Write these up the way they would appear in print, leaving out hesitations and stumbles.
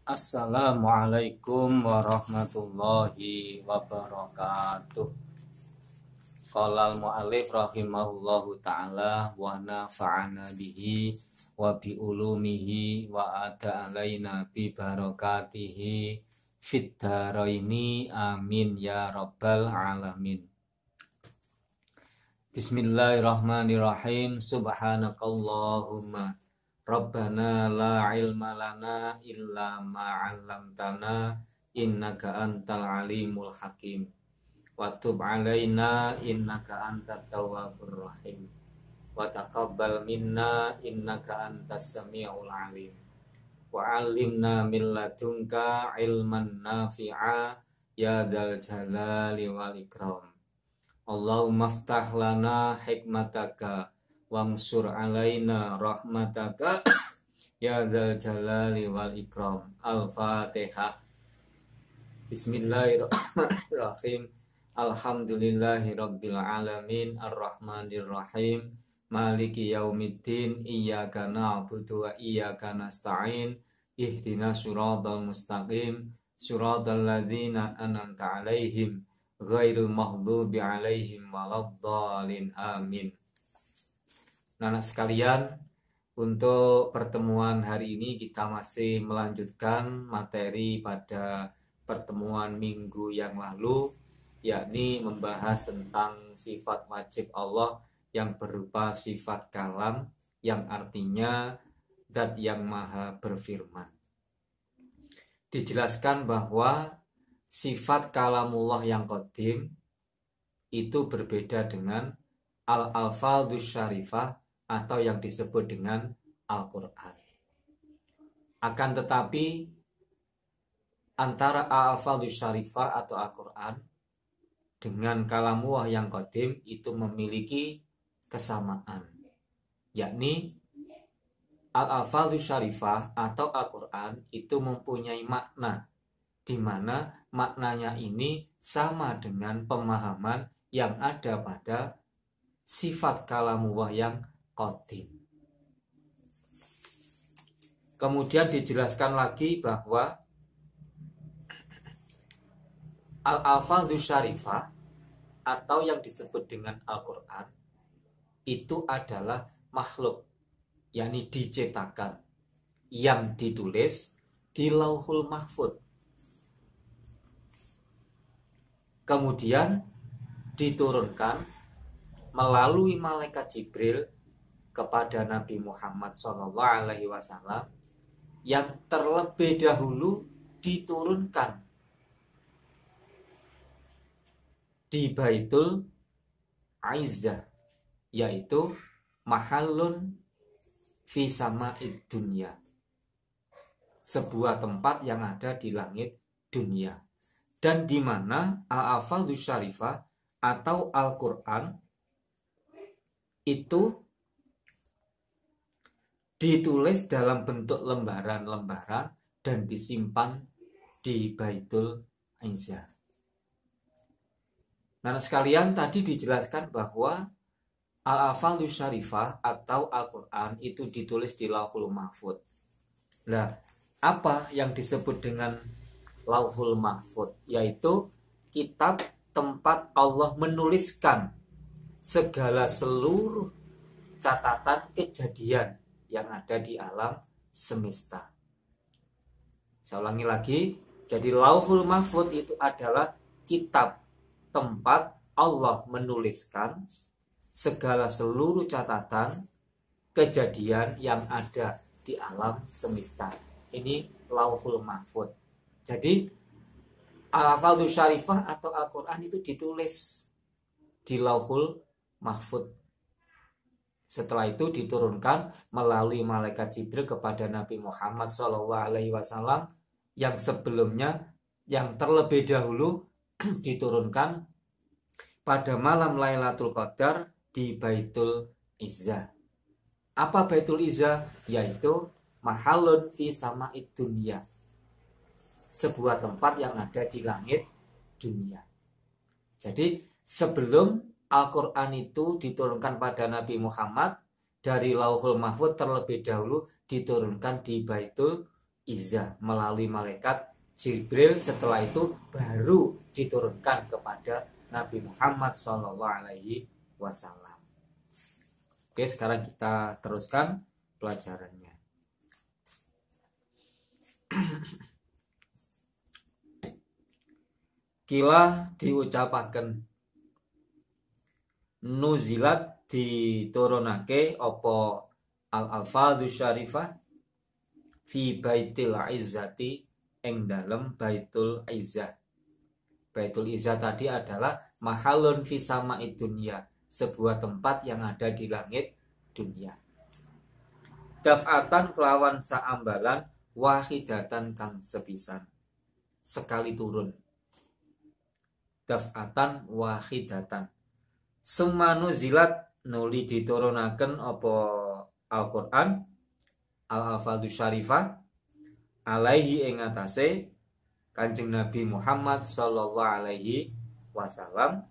Assalamualaikum warahmatullahi wabarakatuh. Qala al-mu'allif rahimahullahu ta'ala wa nafa'ana bihi wa bi ulumihi wa ada alaina bi barakatihi fid dharaini amin ya rabbal alamin. Bismillahirrahmanirrahim. Subhanakallahumma Rabbana la ilma lana illa ma 'allamtana innaka antal alimul hakim wa tub 'alaina innaka antat tawwabur rahim wa taqabbal minna innaka antas samiul alim wa 'allimna min ladunka ilman nafi'a ya dzal jalali wal ikram. Allahumma ftah lana hikmataka wangsur alaina rahmataka ya dzal jalali wal ikram. Al-Fatihah. Bismillahirrahmanirrahim. Alhamdulillahi rabbil alamin arrahmanir rahim maliki yaumiddin iyyaka na'budu wa iyyaka nasta'in ihdinas siratal mustaqim siratal ladzina an'amta 'alaihim ghairil maghdubi 'alaihim waladdallin amin. Anak sekalian, untuk pertemuan hari ini kita masih melanjutkan materi pada pertemuan minggu yang lalu, yakni membahas tentang sifat wajib Allah yang berupa sifat kalam, yang artinya Zat yang maha berfirman. Dijelaskan bahwa sifat kalamullah yang qadim itu berbeda dengan al-alfadzus syarifah atau yang disebut dengan Al-Quran. Akan tetapi antara al-alfadzus syarifah atau Al-Quran dengan kalamullah yang qadim itu memiliki kesamaan, yakni al-alfadzus syarifah atau Al-Quran itu mempunyai makna, di mana maknanya ini sama dengan pemahaman yang ada pada sifat kalamullah yang qadim. Kemudian dijelaskan lagi bahwa al-alfadzus syarifah atau yang disebut dengan Al-Quran itu adalah makhluk, yakni diciptakan, yang ditulis di Lauhul Mahfuz, kemudian diturunkan melalui malaikat Jibril kepada Nabi Muhammad SAW, yang terlebih dahulu diturunkan di Baitul Izzah, yaitu mahallun fi sama'id dunya, sebuah tempat yang ada di langit dunia, dan di mana al-alfadzus syarifah atau Al-Quran itu ditulis dalam bentuk lembaran-lembaran dan disimpan di Baitul Izzah. Nah sekalian, tadi dijelaskan bahwa al-alfadzus syarifah atau Al-Quran itu ditulis di Lauhul Mahfuz. Nah, apa yang disebut dengan Lauhul Mahfuz? Yaitu kitab tempat Allah menuliskan segala seluruh catatan kejadian yang ada di alam semesta. Saya ulangi lagi, jadi Lauhul Mahfuz itu adalah kitab tempat Allah menuliskan segala seluruh catatan kejadian yang ada di alam semesta. Ini Lauhul Mahfuz. Jadi al-alfadzus syarifah atau Al-Quran itu ditulis di Lauhul Mahfuz. Setelah itu diturunkan melalui malaikat Jibril kepada Nabi Muhammad SAW, yang sebelumnya, yang terlebih dahulu diturunkan pada malam Lailatul Qadar di Baitul Izzah. Apa Baitul Izzah? Yaitu mahallun fi sama'id dunya, sebuah tempat yang ada di langit dunia. Jadi sebelum Al-Quran itu diturunkan pada Nabi Muhammad, dari Lauhul Mahfuz terlebih dahulu diturunkan di Baitul Izzah melalui malaikat Jibril. Setelah itu baru diturunkan kepada Nabi Muhammad SAW. Oke, sekarang kita teruskan pelajarannya. Kila diucapaken nuzilat diturunake opo al-alfadhu syarifah fi baitil izzati ing dalem baitul izzah. Baitul izzah tadi adalah mahalun fi sama'id dunya, sebuah tempat yang ada di langit dunia. Daf'atan kelawan saambalan wahidatan kang sepisan, sekali turun. Daf'atan wahidatan. Sumanu zilat nuli diturunaken apa Al-Qur'an al-alfadhu syarifah alaihi ing atase Kanjeng Nabi Muhammad sallallahu alaihi wasallam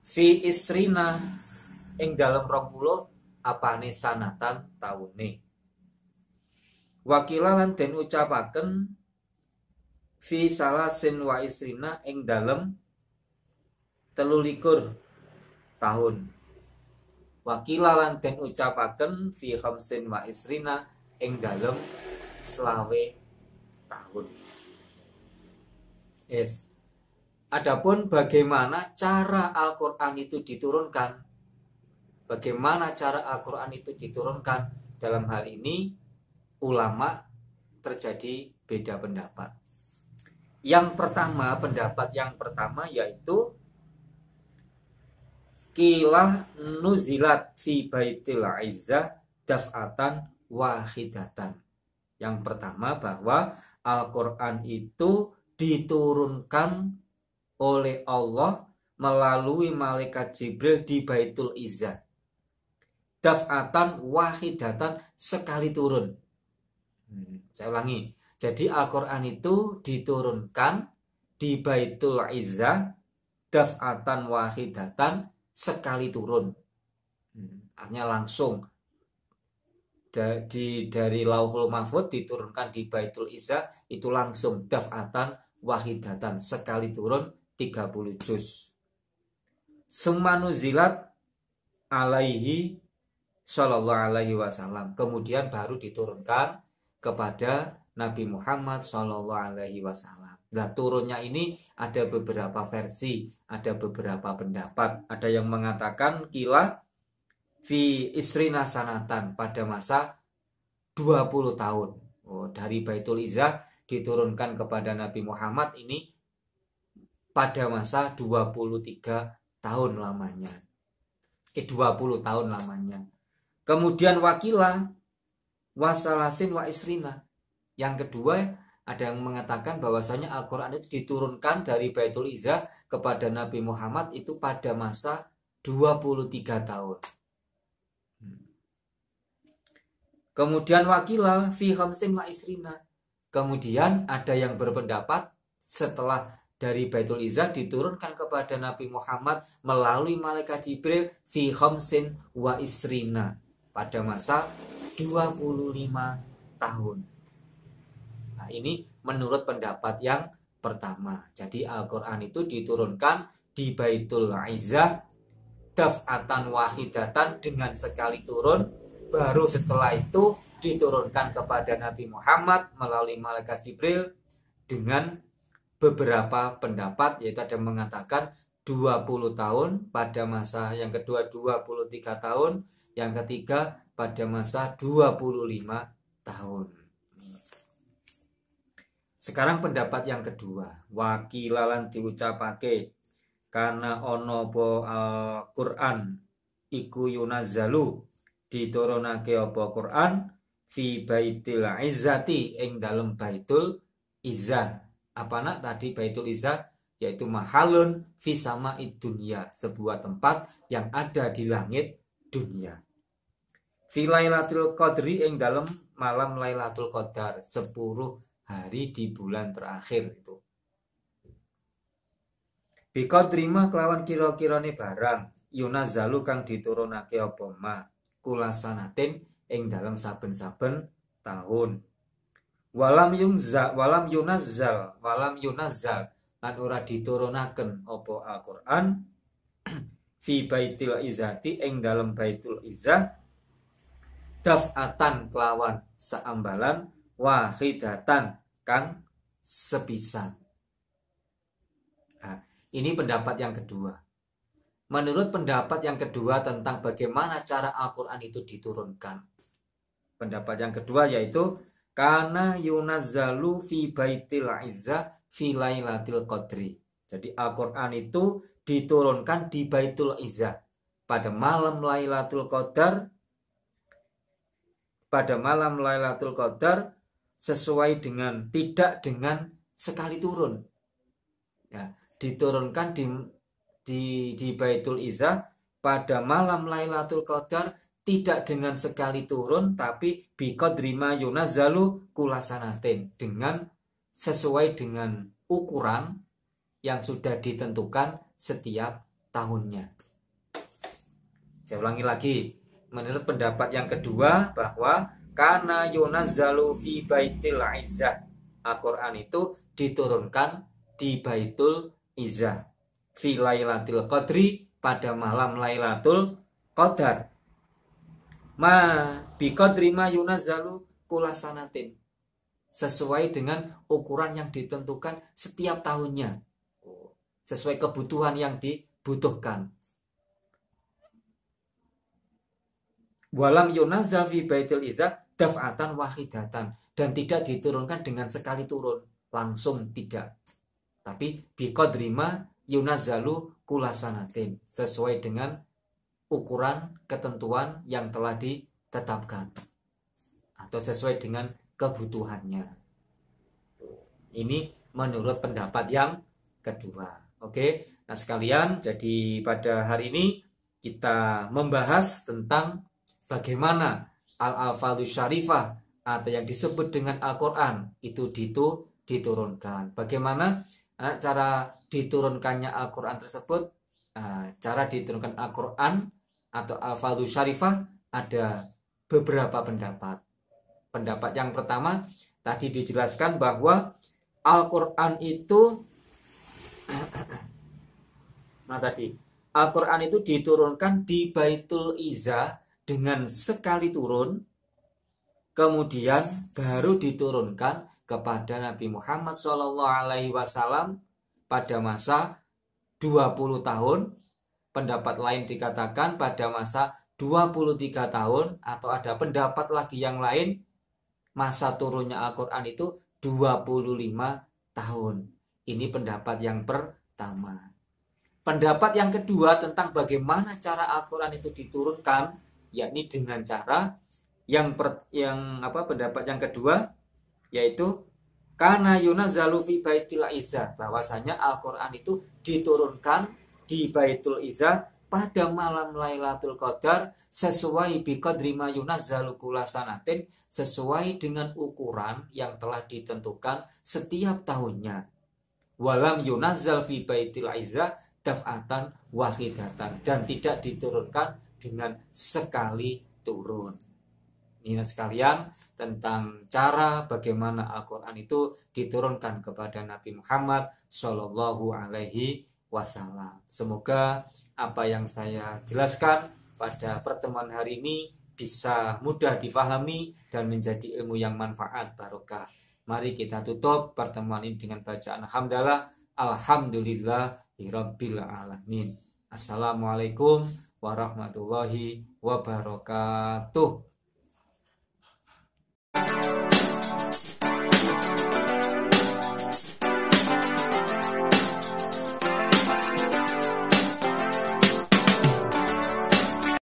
fi isrina ing dalem 20 apane sanatan taune. Wakila lan den ucapaken fi salasin wa isrina ing dalem 23 tahun. Wakila lan den ucapaken fi khamsin wa isrina ing dalem 20 tahun. Yes. Adapun bagaimana cara Al-Qur'an itu diturunkan? Bagaimana cara Al-Qur'an itu diturunkan? Dalam hal ini ulama terjadi beda pendapat. Pendapat yang pertama yaitu kilah nuzilat fi baitil izzah daf'atan wahidatan. Yang pertama bahwa Al-Qur'an itu diturunkan oleh Allah melalui malaikat Jibril di Baitul Izzah. Daf'atan wahidatan, sekali turun. Saya ulangi. Jadi Al-Qur'an itu diturunkan di Baitul Izzah daf'atan wahidatan, sekali turun. Artinya langsung dari Lauhul Mahfudz diturunkan di Baitul Izzah, itu langsung daf'atan wahidatan, sekali turun 30 juz. Sumanuzilat alaihi sallallahu alaihi wasallam, kemudian baru diturunkan kepada Nabi Muhammad sallallahu alaihi wasallam. Nah, turunnya ini ada beberapa versi, ada beberapa pendapat. Ada yang mengatakan kila fi isrina sanatan, pada masa 20 tahun. Dari Baitul Izzah diturunkan kepada Nabi Muhammad ini pada masa 23 tahun lamanya. 20 tahun lamanya. Kemudian wakilah wasalasin wa isrina. Yang kedua, ada yang mengatakan bahwasanya Al-Qur'an itu diturunkan dari Baitul Izzah kepada Nabi Muhammad itu pada masa 23 tahun. Kemudian wakilah fi khamsin wa isrina. Kemudian ada yang berpendapat setelah dari Baitul Izzah diturunkan kepada Nabi Muhammad melalui malaikat Jibril fi khamsin wa isrina, pada masa 25 tahun. Nah, ini menurut pendapat yang pertama. Jadi Al-Qur'an itu diturunkan di Baitul Izzah daf'atan wahidatan, dengan sekali turun. Baru setelah itu diturunkan kepada Nabi Muhammad melalui malaikat Jibril dengan beberapa pendapat, yaitu ada yang mengatakan 20 tahun, pada masa yang kedua 23 tahun, yang ketiga pada masa 25 tahun. Sekarang pendapat yang kedua, wakilalan diucapake karena ono po Al-Qur'an iku yunazzalu, diturunake apa Qur'an fi baitil izzati ing dalem Baitul Izzah. Apa nak tadi Baitul Izzah? Yaitu mahalun fi sama'id dunya, sebuah tempat yang ada di langit dunia. Fi Lailatul Qadri ing dalem malam Lailatul Qadar, 10 hari di bulan terakhir itu. Bi qadrima kelawan kira-kirane barang yunazzalu kang diturunake apa ma kulasanatin ing dalem saben-saben tahun. Walam yunazzal lan ora diturunaken apa Al-Qur'an fi baitil izzati ing dalem baitul izzah daf'atan kelawan saambalan wahidatan kang sepisan. Nah, ini pendapat yang kedua. Menurut pendapat yang kedua tentang bagaimana cara Al-Qur'an itu diturunkan. Pendapat yang kedua yaitu kana yunazzalu fi baitil izzah fi lailatul qadri. Jadi Al-Qur'an itu diturunkan di Baitul Izzah pada malam Lailatul Qadar, sesuai dengan tidak dengan sekali turun. Ya, diturunkan di Baitul Izzah pada malam Lailatul Qadar tidak dengan sekali turun, tapi biqadri ma yunazzalu kulasanatin, dengan sesuai dengan ukuran yang sudah ditentukan setiap tahunnya. Saya ulangi lagi. Menurut pendapat yang kedua bahwa kana yunazzalu fi baitil izzah, Al-Qur'an itu diturunkan di Baitul Izzah fi lailatul qadri pada malam Lailatul Qadar. Ma biqadri ma yunazzalu kulasanatin, sesuai dengan ukuran yang ditentukan setiap tahunnya, sesuai kebutuhan yang dibutuhkan. Walam yunazzal fi baitil izzah daf'atan wahidatan, dan tidak diturunkan dengan sekali turun, langsung tidak. Tapi biqadri ma yunazzalu kulasanatin, sesuai dengan ukuran ketentuan yang telah ditetapkan atau sesuai dengan kebutuhannya. Ini menurut pendapat yang kedua. Oke, nah sekalian, jadi pada hari ini kita membahas tentang bagaimana al-alfadzus syarifah atau yang disebut dengan Al-Qur'an itu diturunkan. Bagaimana cara diturunkannya Al-Qur'an tersebut? Cara diturunkan Al-Qur'an atau al-alfadzus syarifah ada beberapa pendapat. Pendapat yang pertama tadi dijelaskan bahwa Al-Qur'an itu Al-Qur'an itu diturunkan di Baitul Izzah dengan sekali turun, kemudian baru diturunkan kepada Nabi Muhammad SAW pada masa 20 tahun. Pendapat lain dikatakan pada masa 23 tahun, atau ada pendapat lagi yang lain masa turunnya Al-Qur'an itu 25 tahun. Ini pendapat yang pertama. Pendapat yang kedua tentang bagaimana cara Al-Qur'an itu diturunkan, yakni dengan cara pendapat yang kedua yaitu kana yunazzalu fi baitil izzah, bahwasanya Al-Qur'an itu diturunkan di Baitul Izzah pada malam Lailatul Qadar sesuai biqadri ma yunazzalu kulasanatin, sesuai dengan ukuran yang telah ditentukan setiap tahunnya. Walam yunazzal fi baitil izzah daf'atan wahidatan, dan tidak diturunkan dengan sekali turun. Ini sekalian tentang cara bagaimana Al-Qur'an itu diturunkan kepada Nabi Muhammad Shallallahu Alaihi Wasallam. Semoga apa yang saya jelaskan pada pertemuan hari ini bisa mudah difahami dan menjadi ilmu yang manfaat barokah. Mari kita tutup pertemuan ini dengan bacaan hamdalah, alhamdulillahirabbil alamin. Assalamualaikum warahmatullahi wabarakatuh.